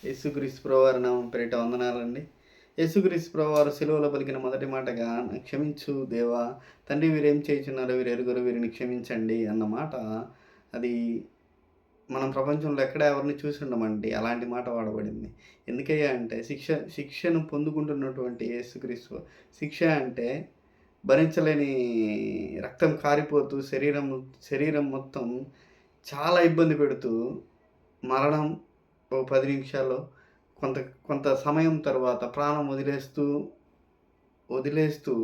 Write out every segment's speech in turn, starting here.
యేసుక్రీస్తు ప్రభువారి నామం పేరిట వందనాలండి. యేసుక్రీస్తు ప్రభువారు సిలువలో పలికిన మొదటి మాటగా క్షమించు దేవా, తండ్రి వీరేం చేయుచున్నారో వీరు ఎరుగరు, వీరిని క్షమించండి అన్న మాట. అది మనం ప్రపంచంలో ఎక్కడ ఎవరిని చూసి ఉండమండి అలాంటి మాట వాడబడింది. ఎందుకయ్యా అంటే శిక్షను పొందుకుంటున్నటువంటి యేసుక్రీస్తు శిక్ష అంటే భరించలేని రక్తం కారిపోతూ శరీరం మొత్తం చాలా ఇబ్బంది పెడుతూ మరణం ఓ 10 నిమిషాల్లో కొంత కొంత సమయం తర్వాత ప్రాణం వదిలేస్తూ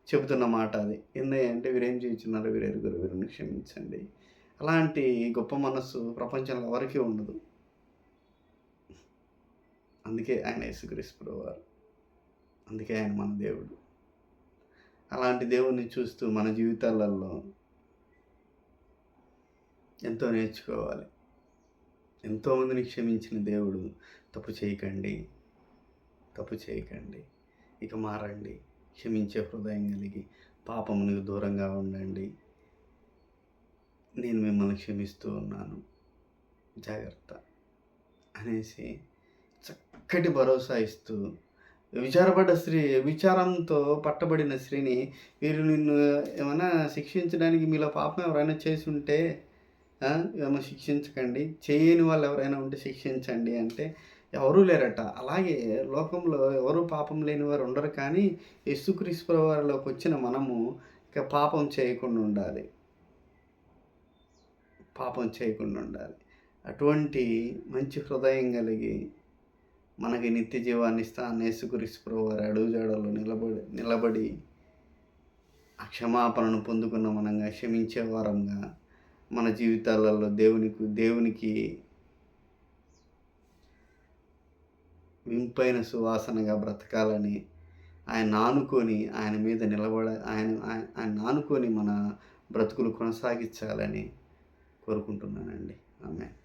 చెబుతున్న మాట అది. ఏందంటే వీరేం చేయుచున్నారో వీరు ఎరుగరు, వీరిని క్షమించండి. అలాంటి గొప్ప మనస్సు ప్రపంచంలో ఎవరికీ ఉండదు. అందుకే ఆయన యేసుక్రీస్తు ప్రభువారు. అందుకే ఆయన మన దేవుడు. అలాంటి దేవుడిని చూస్తూ మన జీవితాలలో ఎంతో నేర్చుకోవాలి. ఎంతోమందిని క్షమించిన దేవుడు తప్పు చేయకండి, ఇక మారండి, క్షమించే హృదయం కలిగి పాపమునకు దూరంగా ఉండండి, నేను మిమ్మల్ని క్షమిస్తూ ఉన్నాను, జాగ్రత్త అనేసి చక్కటి భరోసా ఇస్తూ, విచారంతో పట్టబడిన స్త్రీని, వీరు నిన్ను ఏమైనా శిక్షించడానికి మీలో పాపం ఎవరైనా చేసి ఉంటే ఏమో శిక్షించకండి, చేయని వాళ్ళు ఎవరైనా ఉంటే శిక్షించండి అంటే ఎవరూ లేరట. అలాగే లోకంలో ఎవరు పాపం లేని వారు ఉండరు. కానీ యేసుక్రీస్తు ప్రభువారిలోకి వచ్చిన మనము ఇక పాపం చేయకుండా ఉండాలి. అటువంటి మంచి హృదయం కలిగి మనకి నిత్య జీవాన్ని ఇస్తాను యేసుక్రీస్తు ప్రభువారి అడుగుజాడల్లో నిలబడి ఆ క్షమాపణను పొందుకున్న మనంగా, క్షమించే వారంగా మన జీవితాలలో దేవునికి వింపైన సువాసనగా బ్రతకాలని, ఆయన నానుకొని మన బ్రతుకులు కొనసాగించాలని కోరుకుంటున్నానండి. ఆమేన్.